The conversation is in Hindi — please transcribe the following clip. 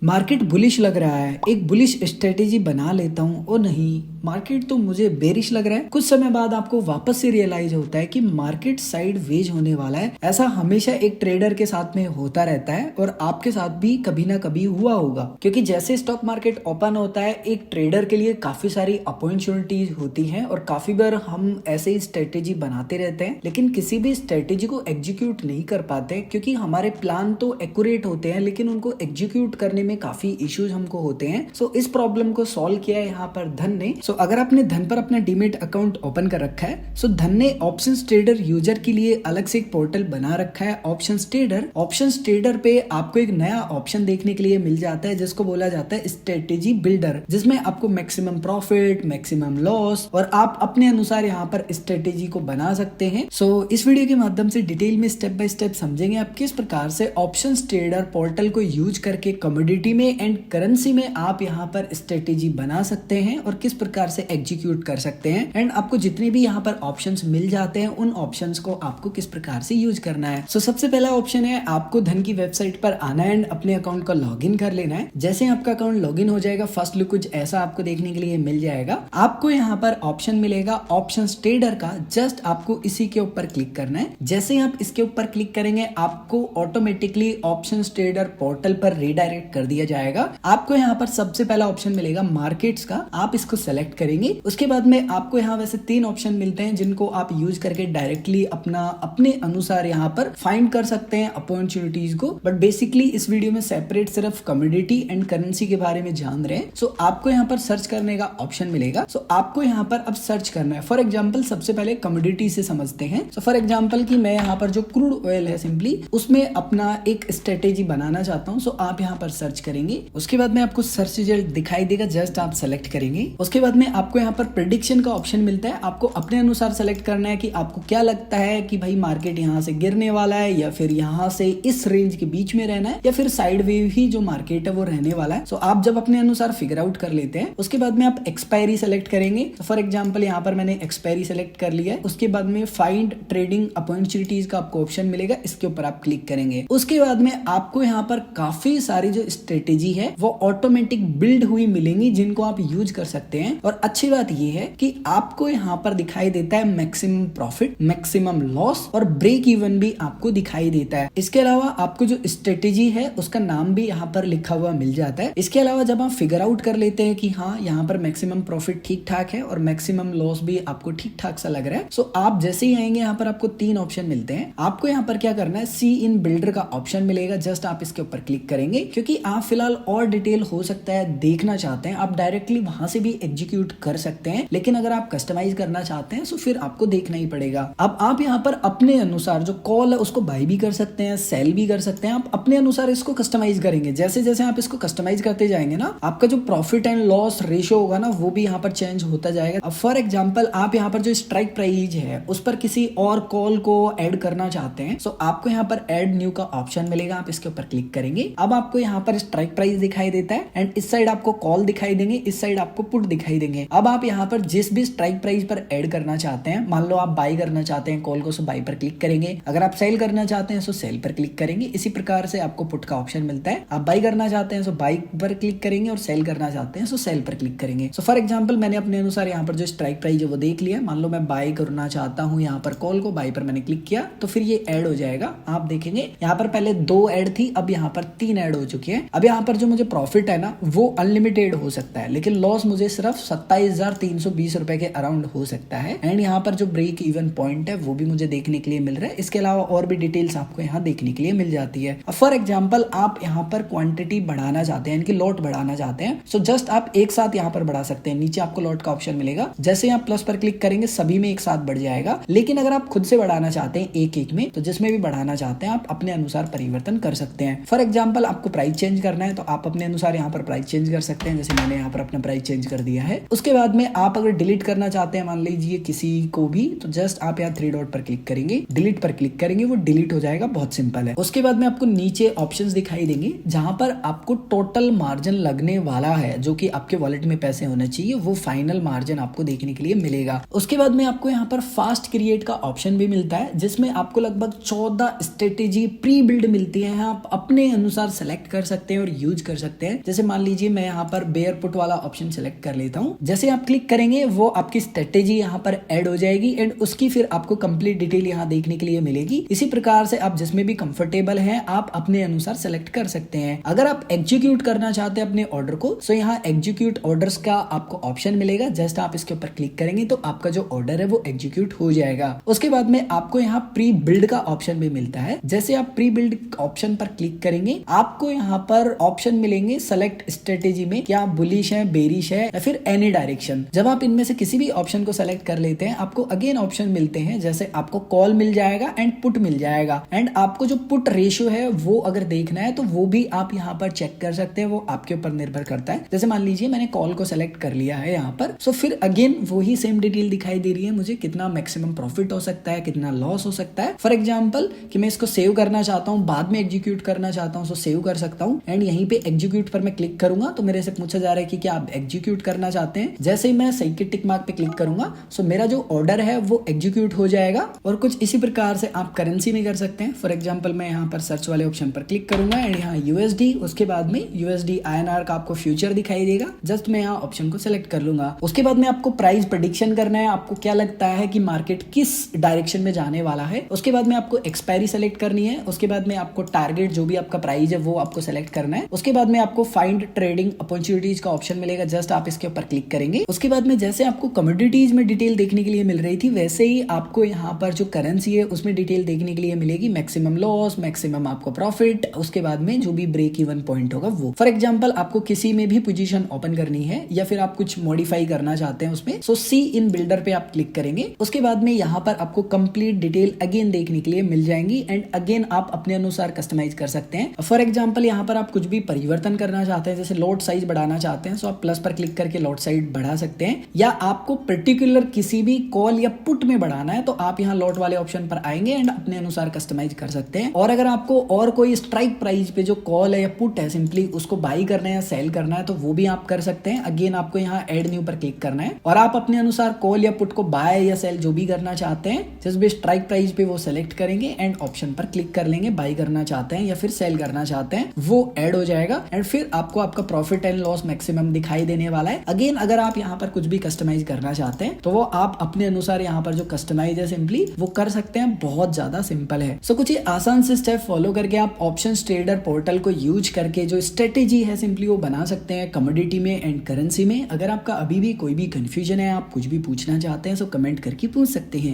मार्केट बुलिश लग रहा है, एक बुलिश स्ट्रेटेजी बना लेता हूँ। ओ नहीं, मार्केट तो मुझे बेरिश लग रहा है। कुछ समय बाद आपको वापस से रियलाइज होता है कि मार्केट साइड वेज होने वाला है। ऐसा हमेशा एक ट्रेडर के साथ में होता रहता है और आपके साथ भी कभी ना कभी हुआ होगा, क्योंकि जैसे स्टॉक मार्केट ओपन होता है एक ट्रेडर के लिए काफी सारी अपॉर्चुनिटीज होती हैं और काफी बार हम ऐसे ही स्ट्रेटेजी बनाते रहते हैं, लेकिन किसी भी स्ट्रेटेजी को एग्जीक्यूट नहीं कर पाते क्योंकि हमारे प्लान तो एक्यूरेट होते हैं लेकिन उनको एग्जीक्यूट करने में काफी इश्यूज हमको होते हैं। सो इस प्रॉब्लम को सॉल्व किया है यहाँ पर धन ने। सो अगर आपने धन पर अपना डीमेट अकाउंट ओपन कर रखा है, सो धन ने ऑप्शंस ट्रेडर यूजर के लिए अलग से एक पोर्टल बना रखा है ऑप्शंस ट्रेडर। ऑप्शंस ट्रेडर पे आपको एक नया ऑप्शन देखने के लिए मिल जाता है जिसको बोला जाता है स्ट्रेटेजी बिल्डर, जिसमें आपको मैक्सिमम प्रॉफिट, मैक्सिमम लॉस और आप अपने अनुसार यहाँ पर स्ट्रेटेजी को बना सकते हैं। सो इस वीडियो के माध्यम से डिटेल में स्टेप बाय स्टेप समझेंगे आप किस प्रकार से ऑप्शंस ट्रेडर पोर्टल को यूज करके कमोडिटी में एंड करेंसी में आप यहाँ पर स्ट्रेटेजी बना सकते हैं और किस प्रकार से एग्जीक्यूट कर सकते हैं एंड आपको जितने भी यहाँ पर ऑप्शंस मिल जाते हैं उन ऑप्शंस को आपको किस प्रकार से यूज करना है। सो सबसे पहला ऑप्शन है आपको धन की वेबसाइट पर आना है एंड अपने अकाउंट को लॉगिन कर लेना है। जैसे ही आपका अकाउंट लॉगिन हो जाएगा फर्स्ट लुक कुछ ऐसा आपको देखने के लिए मिल जाएगा। आपको यहाँ पर ऑप्शन मिलेगा ऑप्शंस ट्रेडर का, जस्ट आपको इसी के ऊपर क्लिक करना है। जैसे ही आप इसके ऊपर क्लिक करेंगे आपको ऑटोमेटिकली ऑप्शंस ट्रेडर पोर्टल पर रीडायरेक्ट कर दिया जाएगा। आपको यहाँ पर सबसे पहला ऑप्शन मिलेगा मार्केट्स का, आप इसको सेलेक्ट करेंगे। उसके बाद में आपको यहाँ वैसे 3 ऑप्शन मिलते हैं जिनको आप यूज करके डायरेक्टली अपने अनुसार यहाँ पर फाइंड कर सकते हैं अपॉर्चुनिटीज को, बट बेसिकली इस वीडियो में सेपरेट सिर्फ कमोडिटी एंड करेंसी के बारे में जान रहे हैं। सो आपको यहाँ पर सर्च करने का ऑप्शन मिलेगा। सो आपको यहाँ पर अब सर्च करना है। फॉर एग्जाम्पल सबसे पहले कमोडिटी से समझते हैं। सो फॉर एग्जाम्पल की मैं यहाँ पर जो क्रूड ऑयल है सिंपली उसमें अपना एक स्ट्रेटेजी बनाना चाहता हूँ। सो आप यहाँ पर सर्च करेंगे। उसके बाद में आपको सर्च रिजल्ट दिखाई देगा, जस्ट आप सेलेक्ट करेंगे। उसके बाद में आपको यहाँ पर प्रेडिक्शन का ऑप्शन मिलता है। आपको अपने अनुसार सेलेक्ट करना है कि आपको क्या लगता है कि भाई मार्केट यहाँ से गिरने वाला है या फिर यहाँ से इस रेंज के बीच में रहना है या फिर साइड वेव ही जो मार्केट है वो रहने वाला है। सो आप जब अपने अनुसार फिगर आउट कर लेते हैं उसके बाद में आप एक्सपायरी सेलेक्ट करेंगे। तो फॉर एग्जांपल यहाँ पर मैंने एक्सपायरी सेलेक्ट कर लिया है। उसके बाद में फाइंड ट्रेडिंग अपॉर्चुनिटीज का आपको ऑप्शन मिलेगा, इसके ऊपर आप क्लिक करेंगे। उसके बाद में आपको यहाँ पर काफी सारी जो स्ट्रेटेजी है वो ऑटोमेटिक बिल्ड हुई मिलेंगी जिनको आप यूज कर सकते हैं। और अच्छी बात ये है कि आपको यहाँ पर दिखाई देता है मैक्सिमम प्रॉफिट, मैक्सिमम लॉस और ब्रेक इवन भी आपको दिखाई देता है। इसके अलावा आपको जो स्ट्रेटेजी है उसका नाम भी यहाँ पर लिखा हुआ मिल जाता है। इसके अलावा जब आप फिगर आउट कर लेते हैं कि हाँ यहाँ पर मैक्सिमम प्रॉफिट ठीक ठाक है और मैक्सिमम लॉस भी आपको ठीक ठाक सा लग रहा है, सो आप जैसे ही आएंगे यहाँ पर आपको 3 ऑप्शन मिलते हैं। आपको यहाँ पर क्या करना है, सी इन बिल्डर का ऑप्शन मिलेगा, जस्ट आप इसके ऊपर क्लिक करेंगे। क्योंकि आप फिलहाल और डिटेल हो सकता है देखना चाहते हैं, आप डायरेक्टली वहां से भी एग्जीक्यूट कर सकते हैं, लेकिन अगर आप कस्टमाइज करना चाहते हैं तो फिर आपको देखना ही पड़ेगा। अब आप यहाँ पर अपने अनुसार जो कॉल है उसको बाय भी कर सकते हैं, सेल भी कर सकते हैं। आप अपने अनुसार इसको कस्टमाइज करेंगे। जैसे जैसे आप इसको कस्टमाइज करते जाएंगे ना, आपका जो प्रॉफिट एंड लॉस रेशियो होगा ना वो भी यहाँ पर चेंज होता जाएगा। अब फॉर एग्जांपल आप यहाँ पर जो स्ट्राइक प्राइस है उस पर किसी और कॉल को ऐड करना चाहते हैं, सो आपको यहाँ पर ऐड न्यू का ऑप्शन मिलेगा, आप इसके ऊपर क्लिक करेंगे। अब आपको यहाँ पर स्ट्राइक प्राइस दिखाई देता है एंड इस साइड आपको कॉल दिखाई देंगे, इस साइड आपको पुट दिखाई देंगे। अब आप यहाँ पर जिस भी स्ट्राइक प्राइस पर ऐड करना चाहते हैं, मान लो आप बाय करना चाहते हैं कॉल को, सो बाय पर क्लिक करेंगे। अगर आप सेल करना चाहते हैं सो सेल पर क्लिक करेंगे। इसी प्रकार से आपको पुट का ऑप्शन मिलता है। आप बाय करना चाहते हैं सो बाय पर क्लिक करेंगे और सेल करना चाहते हैं सो सेल पर क्लिक करेंगे। सो फॉर एग्जांपल मैंने अपने अनुसार यहाँ पर जो स्ट्राइक प्राइस है वो देख लिया। मान लो मैं बाय करना चाहता हूँ यहाँ पर कॉल को, बाय पर मैंने क्लिक किया तो फिर ये ऐड हो जाएगा। आप देखेंगे यहाँ पर पहले 2 ऐड थी, अब यहाँ पर 3 ऐड हो चुकी है। अब यहाँ पर जो मुझे प्रॉफिट है ना वो अनलिमिटेड हो सकता है, लेकिन लॉस मुझे सिर्फ 27,320 रुपए के अराउंड हो सकता है। एंड यहाँ पर जो ब्रेक इवन पॉइंट है वो भी मुझे देखने के लिए मिल रहा है। इसके अलावा और भी डिटेल्स आपको यहाँ देखने के लिए मिल जाती है। फॉर एग्जांपल आप यहाँ पर क्वांटिटी बढ़ाना चाहते हैं, इनकी लॉट बढ़ाना चाहते हैं, सो जस्ट आप एक साथ यहाँ पर बढ़ा सकते हैं। नीचे आपको लॉट का ऑप्शन मिलेगा, जैसे आप प्लस पर क्लिक करेंगे सभी में एक साथ बढ़ जाएगा। लेकिन अगर आप खुद से बढ़ाना चाहते हैं एक एक में, तो जिसमें भी बढ़ाना चाहते हैं आप अपने अनुसार परिवर्तन कर सकते हैं। फॉर एग्जाम्पल आपको प्राइस चेंज करना है तो आप अपने अनुसार यहाँ पर प्राइस चेंज कर सकते हैं, जैसे मैंने यहाँ पर अपना प्राइस चेंज कर दिया है। उसके बाद में आप अगर डिलीट करना चाहते हैं मान लीजिए किसी को भी, तो जस्ट आप यहाँ 3 डॉट पर क्लिक करेंगे, डिलीट पर क्लिक करेंगे, वो डिलीट हो जाएगा। बहुत सिंपल है। उसके बाद में आपको नीचे ऑप्शंस दिखाई देंगे जहां पर आपको टोटल मार्जिन लगने वाला है, जो कि आपके वॉलेट में पैसे होने चाहिए, वो फाइनल मार्जिन आपको देखने के लिए मिलेगा। उसके बाद में आपको यहाँ पर फास्ट क्रिएट का ऑप्शन भी मिलता है, जिसमें आपको लगभग 14 स्ट्रेटेजी प्री बिल्ड मिलती है। आप अपने अनुसार सेलेक्ट कर सकते सकते हैं और यूज कर सकते हैं। जैसे मान लीजिए मैं यहाँ पर बेयर पुट वाला ऑप्शन सेलेक्ट कर लेता हूँ। जैसे आप क्लिक करेंगे वो आपकी स्ट्रेटेजी यहाँ पर ऐड हो जाएगी एंड उसकी फिर आपको कंप्लीट डिटेल यहाँ देखने के लिए मिलेगी। इसी प्रकार से आप जिसमें भी कंफर्टेबल हैं आप अपने अनुसार सेलेक्ट कर सकते हैं। अगर आप एग्जीक्यूट करना चाहते हैं अपने ऑर्डर को तो यहाँ एग्जीक्यूट ऑर्डर्स का आपको ऑप्शन मिलेगा। जस्ट आप इसके ऊपर क्लिक करेंगे तो आपका जो ऑर्डर है वो एग्जीक्यूट हो जाएगा। उसके बाद में आपको यहाँ प्री बिल्ड का ऑप्शन भी मिलता है। जैसे आप प्री बिल्ड ऑप्शन पर क्लिक करेंगे आपको यहाँ पर ऑप्शन मिलेंगे सेलेक्ट स्ट्रेटेजी में, क्या बुलिश है, बेरिश है या फिर एनी डायरेक्शन। जब आप इनमें से किसी भी ऑप्शन को सेलेक्ट कर लेते हैं आपको अगेन ऑप्शन मिलते हैं। जैसे आपको कॉल मिल जाएगा एंड पुट मिल जाएगा एंड आपको जो पुट रेशियो है वो अगर देखना है तो वो भी आप यहाँ पर चेक कर सकते हैं। वो आपके ऊपर निर्भर करता है। जैसे मान लीजिए मैंने कॉल को सेलेक्ट कर लिया है यहाँ पर, सो फिर अगेन वही सेम डिटेल दिखाई दे रही है मुझे, कितना मैक्सिमम प्रॉफिट हो सकता है, कितना लॉस हो सकता है। फॉर एग्जाम्पल कि मैं इसको सेव करना चाहता हूँ, बाद में एग्जीक्यूट करना चाहता हूँ, सो सेव कर सकता हूँ एंड यहीं पे एग्जीक्यूट पर मैं क्लिक करूंगा तो मेरे से पूछा जा रहा है कि क्या आप एग्जीक्यूट करना चाहते हैं। जैसे ही मैं सही के टिक मार्क पे क्लिक करूंगा सो मेरा जो ऑर्डर है वो एग्जीक्यूट हो जाएगा। और कुछ इसी प्रकार से आप करेंसी में कर सकते हैं। फॉर एग्जाम्पल मैं यहाँ पर सर्च वाले ऑप्शन पर क्लिक करूंगा एंड यहाँ यूएसडी, उसके बाद में यूएसडी INR का आपको फ्यूचर दिखाई देगा। जस्ट मैं यहाँ ऑप्शन को सिलेक्ट कर लूंगा। उसके बाद में आपको प्राइस प्रेडिक्शन करना है, आपको क्या लगता है कि मार्केट किस डायरेक्शन में जाने वाला है। उसके बाद में आपको एक्सपायरी सेलेक्ट करनी है। उसके बाद में आपको टारगेट जो भी आपका प्राइस है वो आपको सेलेक्ट करना है। उसके बाद में आपको फाइंड ट्रेडिंग अपॉर्चुनिटीज का ऑप्शन मिलेगा। जस्ट आप इसके ऊपर क्लिक करेंगे। उसके बाद में जैसे आपको कमोडिटीज में डिटेल देखने के लिए मिल रही थी वैसे ही आपको यहाँ पर जो करेंसी है उसमें डिटेल देखने के लिए मिलेगी। मैक्सिमम लॉस, मैक्सिमम आपको प्रॉफिट, उसके बाद में जो भी ब्रेक इवन पॉइंट होगा वो। फॉर एग्जाम्पल आपको किसी में भी पोजीशन ओपन करनी है या फिर आप कुछ मॉडिफाई करना चाहते हैं उसमें, सो सी इन बिल्डर पे आप क्लिक करेंगे। उसके बाद में यहाँ पर आपको कंप्लीट डिटेल अगेन देखने के लिए मिल जाएंगी एंड अगेन आप अपने अनुसार कस्टमाइज कर सकते हैं। फॉर एग्जाम्पल यहाँ पर आप कुछ भी परिवर्तन करना चाहते हैं, जैसे लॉट साइज बढ़ाना चाहते हैं, सो आप प्लस पर क्लिक करके लॉट साइज बढ़ा सकते हैं। या आपको पर्टिकुलर किसी भी कॉल या पुट में बढ़ाना है तो आप यहाँ लॉट वाले ऑप्शन पर आएंगे एंड अपने अनुसार कस्टमाइज कर सकते हैं। और अगर आपको और कोई स्ट्राइक प्राइस पे जो कॉल है या पुट है सिंपली उसको बाई करना है या सेल करना है तो वो भी आप कर सकते हैं। अगेन आपको यहाँ ऐड न्यू पर क्लिक करना है और आप अपने अनुसार कॉल या पुट को बाय या सेल जो भी करना चाहते हैं जिस भी स्ट्राइक प्राइस पे वो सेलेक्ट करेंगे एंड ऑप्शन पर क्लिक कर लेंगे। बाई करना चाहते हैं या फिर सेल करना चाहते हैं वो ऐड हो जाएगा एंड फिर आपको आपका प्रॉफिट एंड लॉस मैक्सिमम दिखाई देने वाला है। अगेन अगर आप यहाँ पर कुछ भी कस्टमाइज करना चाहते हैं तो वो आप अपने अनुसार यहाँ पर जो कस्टमाइज है सिंपली वो कर सकते हैं। बहुत ज्यादा सिंपल है। सो कुछ ही आसान से स्टेप फॉलो करके आप ऑप्शंस ट्रेडर पोर्टल को यूज करके जो स्ट्रेटेजी है सिंपली वो बना सकते हैं कमोडिटी में एंड करेंसी में। अगर आपका अभी भी कोई भी कंफ्यूजन है, आप कुछ भी पूछना चाहते हैं तो कमेंट करके पूछ सकते हैं।